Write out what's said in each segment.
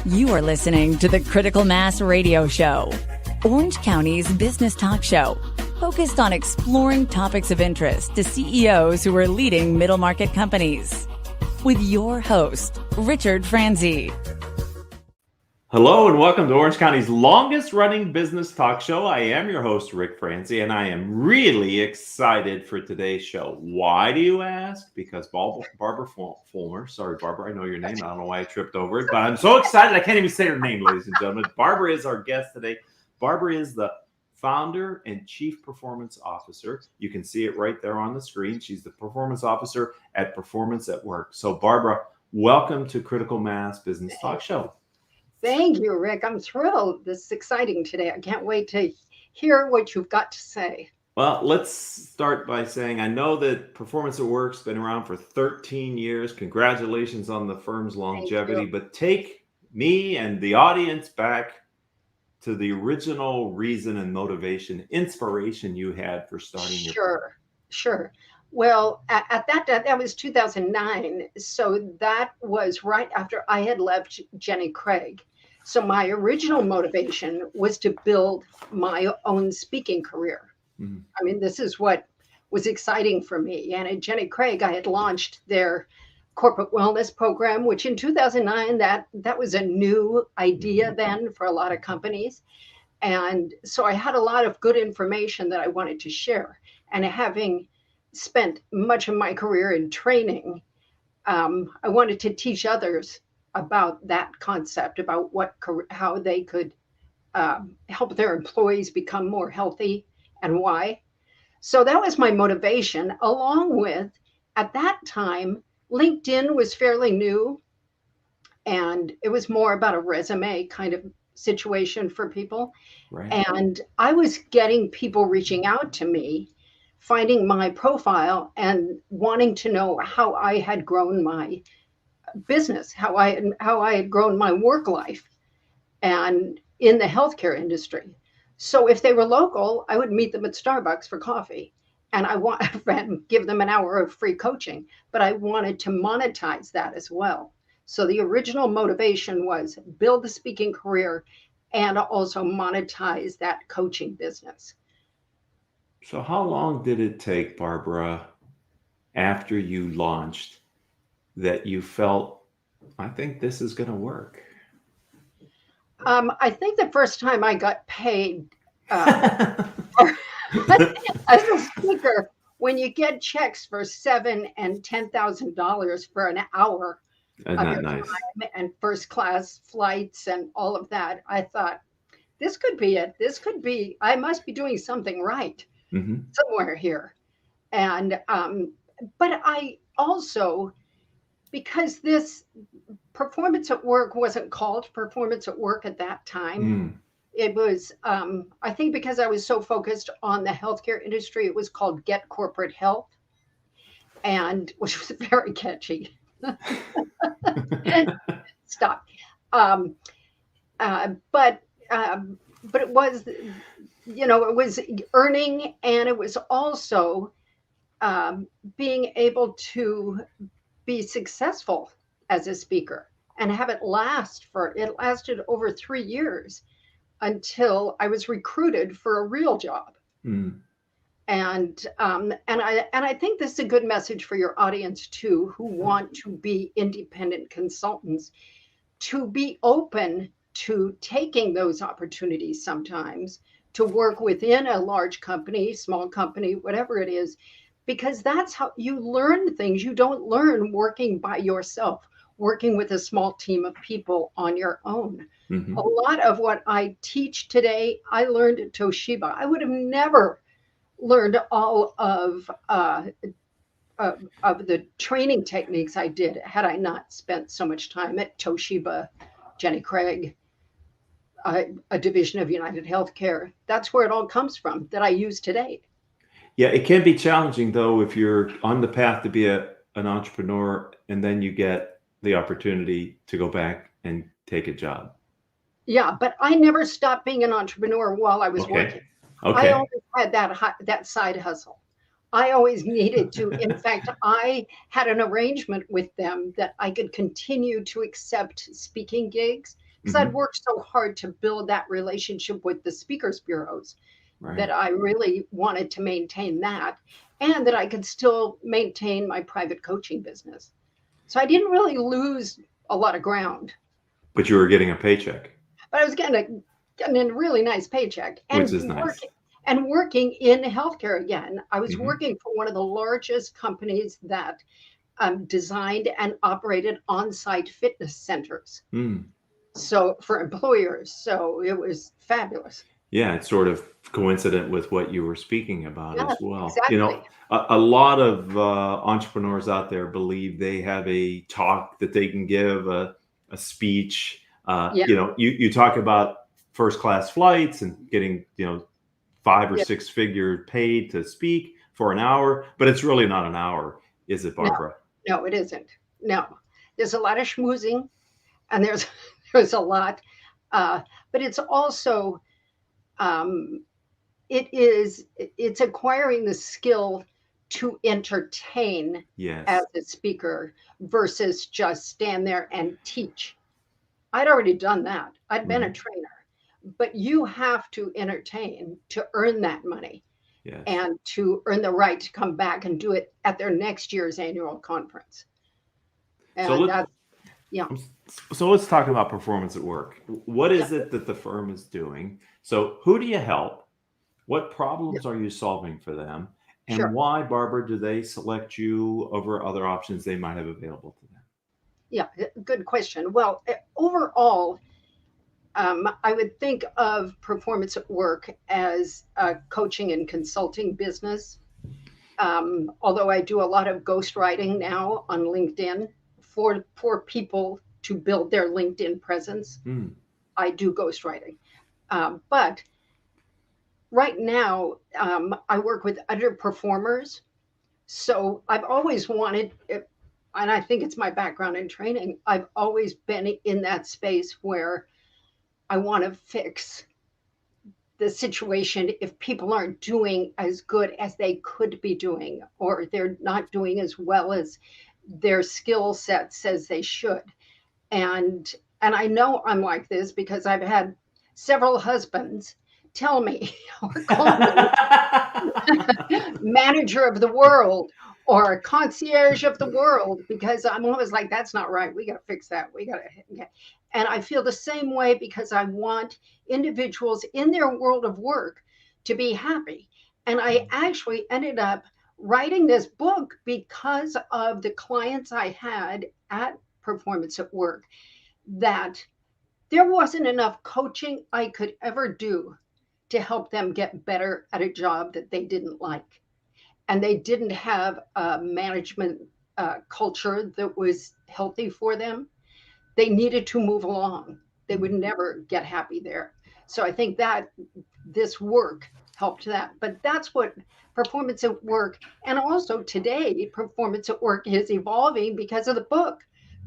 You are listening to the Critical Mass Radio Show, Orange County's business talk show, focused on exploring topics of interest to CEOs who are leading middle market companies. With your host, Richard Franzi. Hello and welcome to Orange County's longest running business talk show. I am your host, Rick Franzi, and I am really excited for today's show. Why do you ask? Because Barbara Fulmer, sorry, Barbara, I know your name. I don't know why I tripped over it, but I'm so excited I can't even say her name, ladies and gentlemen. Barbara is our guest today. Barbara is the founder and chief performance officer. You can see it right there on the screen. She's the performance officer at Performance at Work. So Barbara, welcome to Critical Mass Business Talk Show. Thank you, Rick. I'm thrilled. This is exciting today. I can't wait to hear what you've got to say. Well, let's start by saying I know that Performance at Work's been around for 13 years. Congratulations on the firm's longevity, but take me and the audience back to the original reason and motivation, inspiration you had for starting your Sure. Well, at that was 2009. So that was right after I had left Jenny Craig. So my original motivation was to build my own speaking career. Mm-hmm. I mean, this is what was exciting for me. And at Jenny Craig, I had launched their corporate wellness program, which in 2009, that was a new idea then for a lot of companies. And so I had a lot of good information that I wanted to share. And having spent much of my career in training, I wanted to teach others about that concept, about how they could help their employees become more healthy and why. So that was my motivation, along with, at that time, LinkedIn was fairly new, and it was more about a resume kind of situation for people. Right. And I was getting people reaching out to me, finding my profile and wanting to know how I had grown my business, how I had grown my work life and in the healthcare industry. So if they were local, I would meet them at Starbucks for coffee, and give them an hour of free coaching, but I wanted to monetize that as well. So the original motivation was build the speaking career and also monetize that coaching business. So how long did it take, Barbara, after you launched, that you felt, I think this is going to work? I think the first time I got paid as a speaker, when you get checks for $7,000 and $10,000 for an hour of your time and first class flights and all of that, I thought, this could be it. I must be doing something right somewhere here. And but I also, because this Performance at Work wasn't called Performance at Work at that time. It was, I think because I was so focused on the healthcare industry, it was called Get Corporate Health, and which was very catchy. Stop. But it was, it was earning, and it was also being able to be successful as a speaker and have it lasted over 3 years until I was recruited for a real job. And I think this is a good message for your audience too, who want to be independent consultants, to be open to taking those opportunities sometimes to work within a large company, small company, whatever it is, because that's how you learn things you don't learn working by yourself, working with a small team of people on your own. A lot of what I teach today, I learned at Toshiba. I would have never learned all of the training techniques I did had I not spent so much time at Toshiba, Jenny Craig, a division of United Healthcare. That's where it all comes from that I use today. Yeah, it can be challenging, though, if you're on the path to be an entrepreneur and then you get the opportunity to go back and take a job. Yeah, but I never stopped being an entrepreneur while I was working. I always had that side hustle. I always needed to. In fact, I had an arrangement with them that I could continue to accept speaking gigs because I'd worked so hard to build that relationship with the speakers bureaus Right. that I really wanted to maintain that, and that I could still maintain my private coaching business. So I didn't really lose a lot of ground, But you were getting a paycheck, but I was getting a really nice paycheck which is nice. and working in healthcare again. I was Hmm. working for one of the largest companies that designed and operated on-site fitness centers. Mm. So for employers, so it was fabulous. Yeah, it's sort of coincident with what you were speaking about Yeah, as well. exactly. A lot of entrepreneurs out there believe they have a talk that they can give, a speech. Yeah, You talk about first class flights and getting, five or yeah. six figure paid to speak for an hour, but it's really not an hour, is it, No, Barbara? no, it isn't. No, there's a lot of schmoozing, and there's there's a lot, uh, but it's also um, it's acquiring the skill to entertain as Yes. a speaker versus just stand there and teach. I'd already done that. I'd been a Mhm. trainer, but you have to entertain to earn that money Yes. and to earn the right to come back and do it at their next year's annual conference. So And that's, yeah, So let's talk about performance at work. What yeah, is it that the firm is doing? So who do you help? What yeah, problems are you solving for them? And sure. why, Barbara, do they select you over other options they might have available to them? Yeah, good question. Well, overall, I would think of performance at work as a coaching and consulting business. Although I do a lot of ghostwriting now on LinkedIn for people to build their LinkedIn presence, Hmm. I do ghostwriting. But right now, I work with underperformers. So I've always wanted, and I think it's my background in training, I've always been in that space where I want to fix the situation if people aren't doing as good as they could be doing, or they're not doing as well as their skill set says they should. And I know I'm like this because I've had several husbands tell me or call me manager of the world or concierge of the world, because I'm always like, that's not right. We got to fix that. We got to. And I feel the same way because I want individuals in their world of work to be happy. And I actually ended up writing this book because of the clients I had at Performance at Work, that there wasn't enough coaching I could ever do to help them get better at a job that they didn't like. And they didn't have a management culture that was healthy for them. They needed to move along. They would never get happy there. So I think that this work helped that. But that's what performance at work, and also today, performance at work is evolving because of the book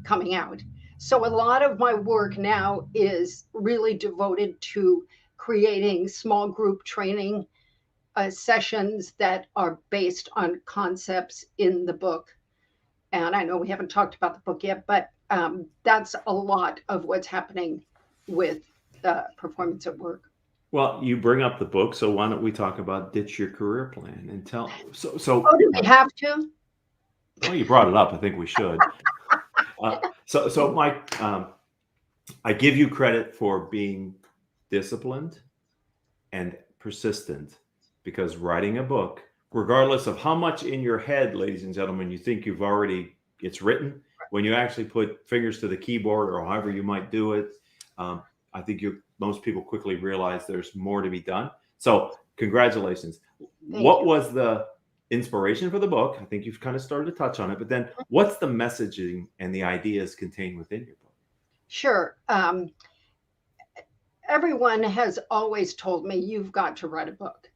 coming out. So a lot of my work now is really devoted to creating small group training sessions that are based on concepts in the book. And I know we haven't talked about the book yet, but that's a lot of what's happening with performance at work. Well, you bring up the book, so why don't we talk about ditch your career plan and tell? Oh, do we have to? Well, you brought it up. I think we should. Mike, I give you credit for being disciplined and persistent, because writing a book, regardless of how much in your head, ladies and gentlemen, you think it's written, when you actually put fingers to the keyboard or however you might do it, I think most people quickly realize there's more to be done. So congratulations. Thank What you. was the inspiration for the book? I think you've kind of started to touch on it, but then what's the messaging and the ideas contained within your book? Sure. Everyone has always told me, you've got to write a book.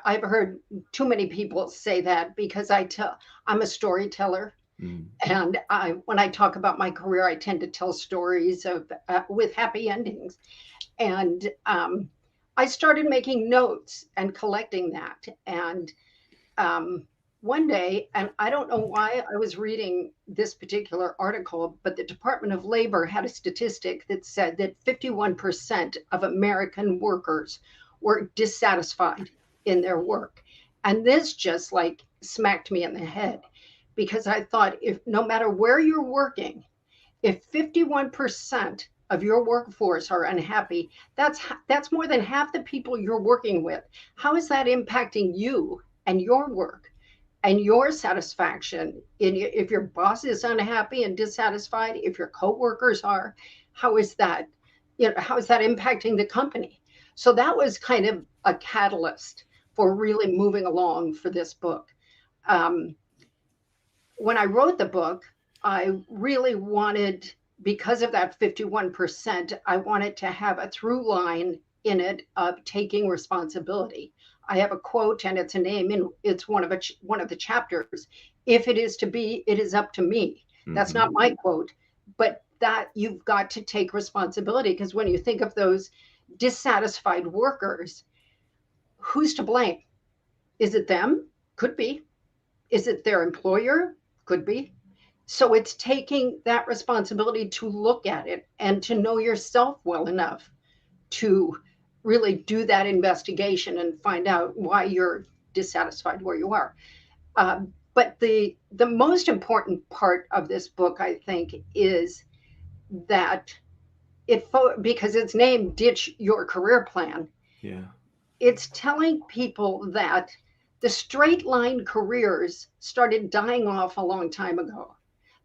I've heard too many people say that because I'm a storyteller. Mm. And when I talk about my career, I tend to tell stories with happy endings. And I started making notes and collecting that. And one day, and I don't know why I was reading this particular article, but the Department of Labor had a statistic that said that 51% of American workers were dissatisfied in their work. And this just like smacked me in the head because I thought if no matter where you're working, if 51% of your workforce are unhappy, that's more than half the people you're working with. How is that impacting you and your work and your satisfaction? If your boss is unhappy and dissatisfied, if your coworkers are, how is that, how is that impacting the company? So that was kind of a catalyst for really moving along for this book. Um, when I wrote the book, I really wanted, because of that 51%, I wanted to have a through line in it of taking responsibility. I have a quote, and it's a name, and it's one of the chapters. If it is to be, it is up to me. That's not my quote, but that you've got to take responsibility, because when you think of those dissatisfied workers, who's to blame? Is it them? Could be. Is it their employer? Could be. So it's taking that responsibility to look at it and to know yourself well enough to really do that investigation and find out why you're dissatisfied where you are. But the most important part of this book, I think, is that because it's named "Ditch Your Career Plan." Yeah. It's telling people that the straight line careers started dying off a long time ago.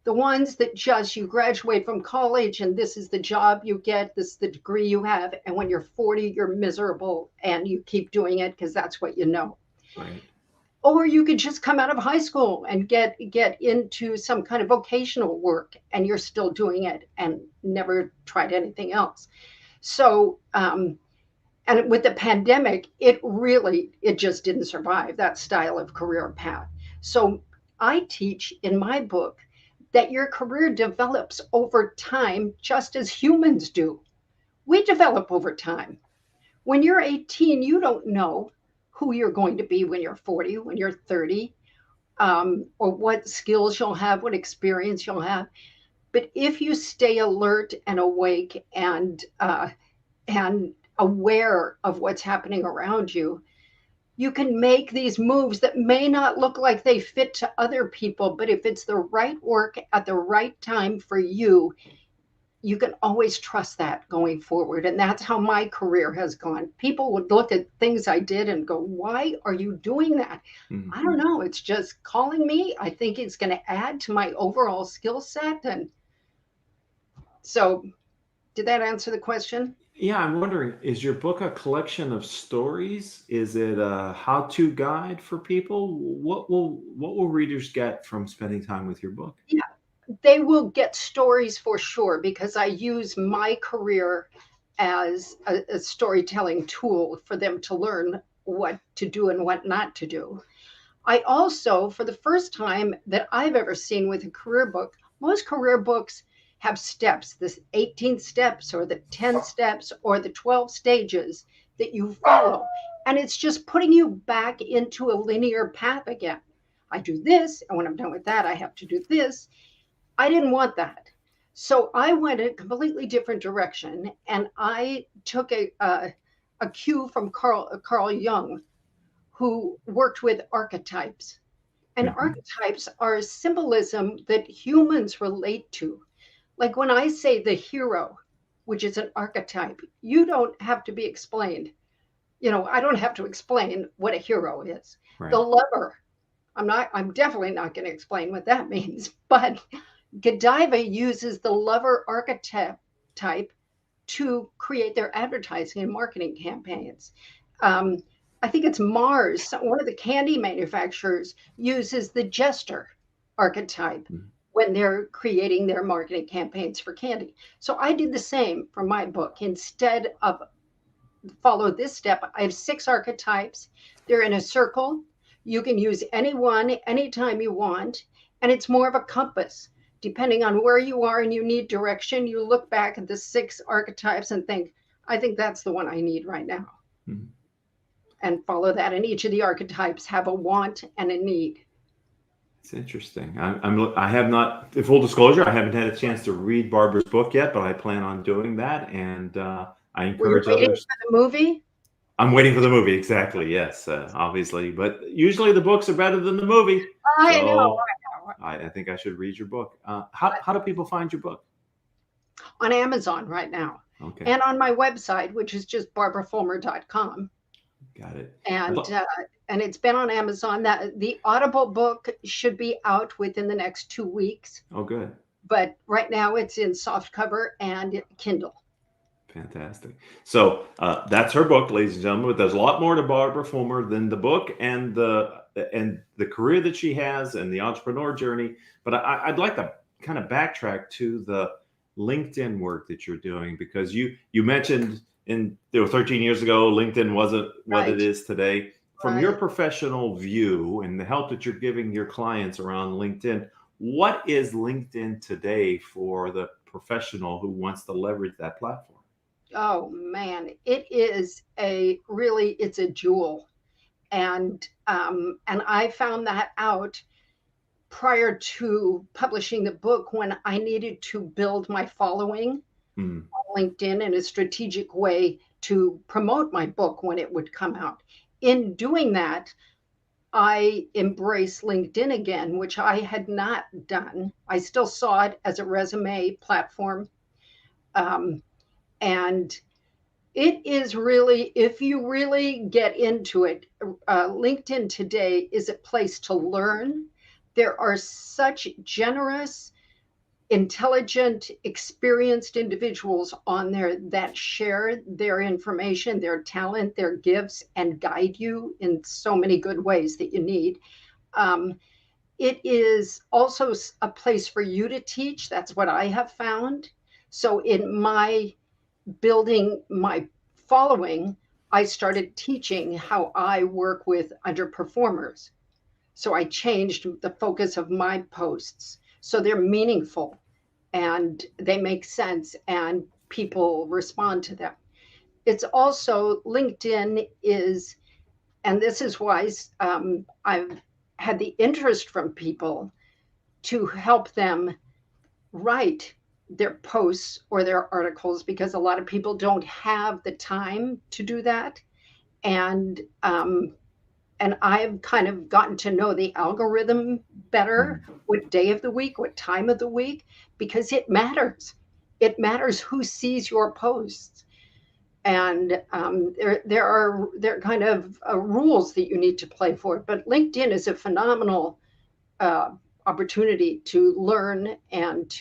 The ones that just you graduate from college and this is the job you get, this is the degree you have, and when you're 40, you're miserable and you keep doing it because that's what you know. Right. Or you could just come out of high school and get into some kind of vocational work and you're still doing it and never tried anything else. So, and with the pandemic, it just didn't survive that style of career path. So I teach in my book that your career develops over time, just as humans do. We develop over time. When you're 18, you don't know who you're going to be when you're 40, when you're 30, or what skills you'll have, what experience you'll have. But if you stay alert and awake and aware of what's happening around you, you can make these moves that may not look like they fit to other people, but if it's the right work at the right time for you, you can always trust that going forward. And that's how my career has gone. People would look at things I did and go, why are you doing that? I don't know. It's just calling me. I think it's going to add to my overall skill set. And so, did that answer the question? Yeah, I'm wondering, is your book a collection of stories? Is it a how-to guide for people? What will readers get from spending time with your book? Yeah, they will get stories for sure because I use my career as a storytelling tool for them to learn what to do and what not to do. I also, for the first time that I've ever seen with a career book, most career books have steps, this 18 steps or the 10 steps or the 12 stages that you follow. And it's just putting you back into a linear path again. I do this, and when I'm done with that, I have to do this. I didn't want that. So I went a completely different direction, and I took a cue from Carl Jung, who worked with archetypes. And archetypes are symbolism that humans relate to. Like when I say the hero, which is an archetype, you don't have to be explained. I don't have to explain what a hero is. Right. The lover, I'm definitely not going to explain what that means, but Godiva uses the lover archetype to create their advertising and marketing campaigns. I think it's Mars, one of the candy manufacturers, uses the jester archetype when they're creating their marketing campaigns for candy. So I did the same for my book. Instead of follow this step, I have 6 archetypes. They're in a circle. You can use any one anytime you want, and it's more of a compass. Depending on where you are and you need direction, you look back at the 6 archetypes and think, I think that's the one I need right now. And follow that. And each of the archetypes have a want and a need. It's interesting. I have not, full disclosure, I haven't had a chance to read Barbara's book yet, but I plan on doing that. And I Were you encourage waiting others. for the movie? I'm waiting for the movie. Exactly. Yes, obviously. But usually the books are better than the movie. I know. So I think I should read your book. How do people find your book? On Amazon right now. Okay. And on my website, which is just barbarafulmer.com. Got it. And it's been on Amazon. That the Audible book should be out within the next 2 weeks. Oh, good. But right now it's in softcover and Kindle. Fantastic. So that's her book, ladies and gentlemen. But there's a lot more to Barbara Fulmer than the book and the career that she has and the entrepreneur journey. But I'd like to kind of backtrack to the LinkedIn work that you're doing, because you mentioned 13 years ago, LinkedIn wasn't what Right. it is today. From your Right. professional view and the help that you're giving your clients around LinkedIn, what is LinkedIn today for the professional who wants to leverage that platform? Oh man, it's a jewel. And I found that out prior to publishing the book when I needed to build my following Hmm. on LinkedIn in a strategic way to promote my book when it would come out. In doing that, I embraced LinkedIn again, which I had not done. I still saw it as a resume platform. Um, and it is really, if you really get into it, LinkedIn today is a place to learn. There are such generous, intelligent, experienced individuals on there that share their information, their talent, their gifts, and guide you in so many good ways that you need. Um, it is also a place for you to teach. That's what I have found. So, in my building my following, I started teaching how I work with underperformers. So I changed the focus of my posts so they're meaningful and they make sense and people respond to them. It's also LinkedIn is, and this is why I've had the interest from people to help them write their posts or their articles, because a lot of people don't have the time to do that. And I've kind of gotten to know the algorithm better, Hmm. what day of the week, what time of the week, because it matters. It matters who sees your posts. And there are kind of rules that you need to play for it. But LinkedIn is a phenomenal uh, opportunity to learn and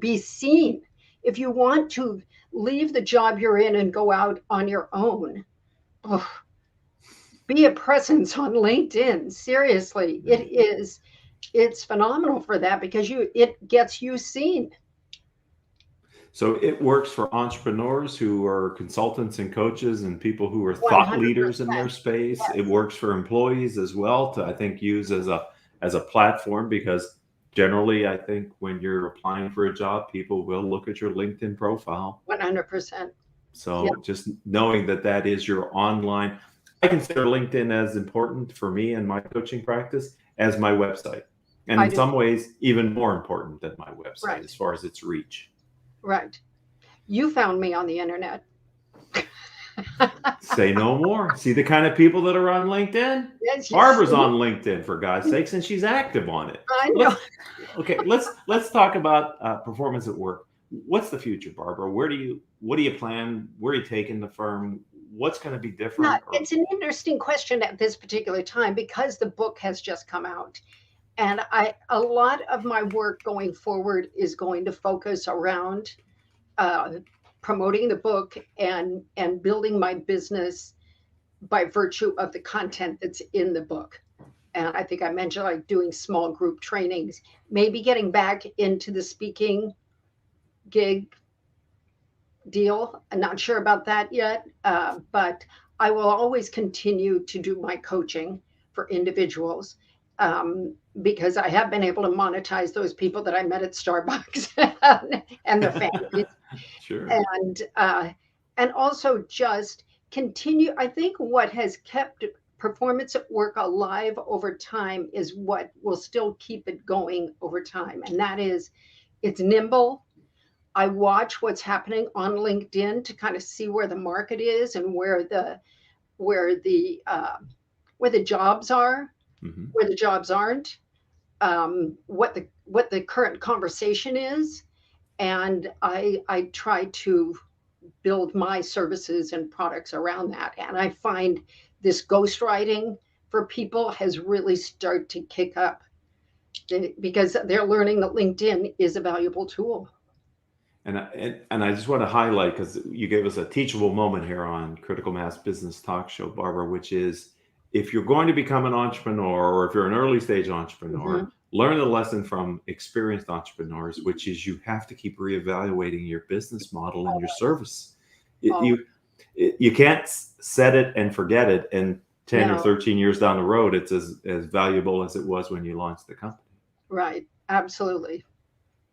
be seen. If you want to leave the job you're in and go out on your own, oh, be a presence on LinkedIn. Seriously, it's phenomenal for that because it gets you seen. So it works for entrepreneurs who are consultants and coaches and people who are thought leaders in their 100%. space. It Yes. works for employees as well to, I think, use as a platform, because generally, I think when you're applying for a job, people will look at your LinkedIn profile. 100%. Yeah, So just knowing that that is your online, I consider LinkedIn as important for me and my coaching practice as my website. And I in do. some ways, even more important than my website Right. as far as its reach. Right. You found me on the internet. Say no more. See the kind of people that are on LinkedIn? Yes, you Barbara's see. on LinkedIn, for God's sakes, and she's active on it. I know. Let's let's talk about performance at work. What's the future, Barbara? What do you plan? Where are you taking the firm? What's going to be Yeah, different? Or it's an interesting question at this particular time because the book has just come out. And a lot of my work going forward is going to focus around uh, promoting the book and building my business by virtue of the content that's in the book. And I think I mentioned like doing small group trainings, maybe getting back into the speaking gig deal. I'm not sure about that yet, but I will always continue to do my coaching for individuals, because I have been able to monetize those people that I met at Starbucks and their families, sure. and uh, and also just continue. I think what has kept performance at work alive over time is what will still keep it going over time. And that is, it's nimble. I watch what's happening on LinkedIn to kind of see where the market is and where the jobs are, Mm-hmm. where the jobs aren't, what the current conversation is, and I try to build my services and products around that. And I find this ghostwriting for people has really started to kick up because they're learning that LinkedIn is a valuable tool. And I just want to highlight, because you gave us a teachable moment here on Critical Mass Business Talk Show, Barbara, which is, if you're going to become an entrepreneur, or if you're an early stage entrepreneur, Mhm. learn the lesson from experienced entrepreneurs, which is you have to keep reevaluating your business model and your service. Oh, You can't set it and forget it, and 10 or no, 13 years down the road, it's as valuable as it was when you launched the company. right. Absolutely.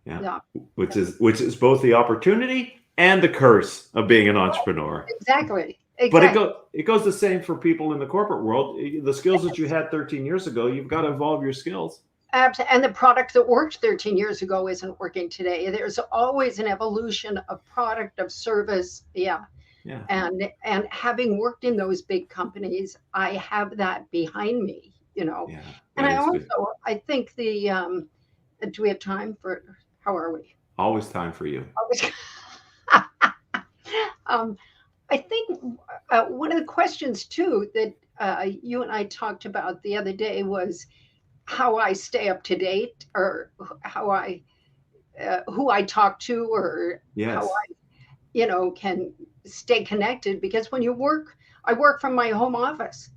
Yeah. Yeah, Which is both the opportunity and the curse of being an entrepreneur. exactly. But Exactly. it goes the same for people in the corporate world. The skills that you had 13 years ago, you've got to evolve your skills. And the product that worked 13 years ago isn't working today. There's always an evolution of product, of service. Yeah. Yeah. And having worked in those big companies, I have that behind me, Yeah. And That I is good. also, I think do we have time for, how are we? Always time for you. um, I think one of the questions too that you and I talked about the other day was how I stay up to date, or how I who I talk to, or how Yes. I can stay connected. Because when I work from my home office.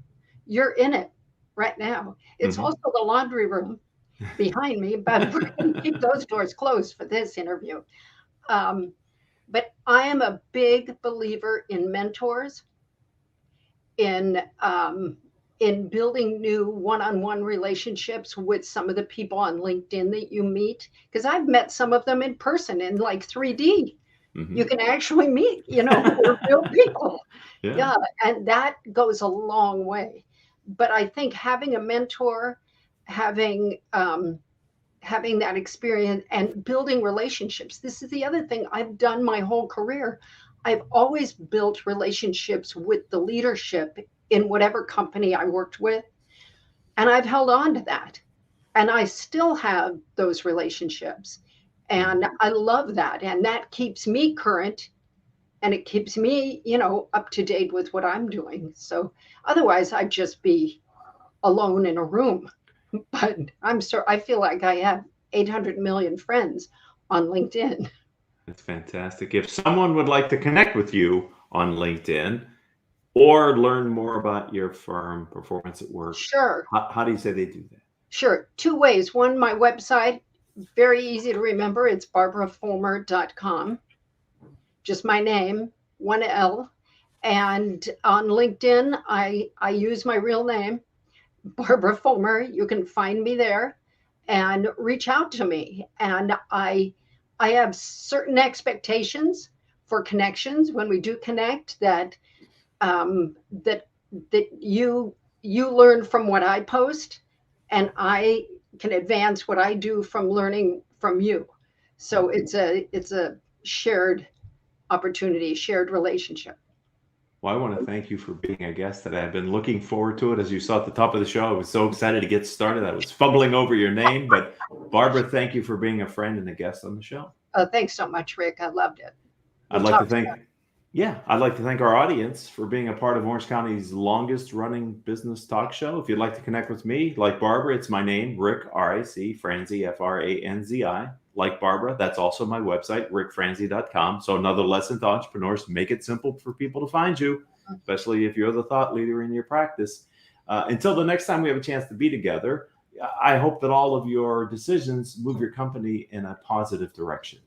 You're in it right now. It's Mm-hmm. also the laundry room behind me, but we're going to keep those doors closed for this interview. Um, but I am a big believer in mentors, in building new one-on-one relationships with some of the people on LinkedIn that you meet, because I've met some of them in person in like 3D. Mm-hmm. You can actually meet, who are real people. Yeah. Yeah, and that goes a long way. But I think having a mentor, having having that experience and building relationships. This is the other thing I've done my whole career. I've always built relationships with the leadership in whatever company I worked with, and I've held on to that. And I still have those relationships. And I love that. And that keeps me current, and it keeps me, up to date with what I'm doing. So otherwise, I'd just be alone in a room. But I feel like I have 800 million friends on LinkedIn. That's fantastic. If someone would like to connect with you on LinkedIn or learn more about your firm, Performance at Work, Sure, how do you say they do that? sure. Two ways. One, my website, very easy to remember. It's barbarafulmer.com. Just my name, one L. And on LinkedIn, I use my real name, Barbara Fulmer. You can find me there and reach out to me. And I have certain expectations for connections when we do connect, that um, that that you learn from what I post, and I can advance what I do from learning from you. So it's a shared opportunity, shared relationship. Well, I want to thank you for being a guest today. I've been looking forward to it. As you saw at the top of the show, I was so excited to get started. I was fumbling over your name, but Barbara, thank you for being a friend and a guest on the show. Thanks so much, Rick. I loved it. I'd We'll like to talk thank, soon. I'd like to thank our audience for being a part of Orange County's longest running business talk show. If you'd like to connect with me, like Barbara, it's my name, Rick, R-I-C, Franzi, F-R-A-N-Z-I. Like Barbara, that's also my website, rickfranzi.com. So another lesson to entrepreneurs: make it simple for people to find you, especially if you're the thought leader in your practice. Until the next time we have a chance to be together, I hope that all of your decisions move your company in a positive direction.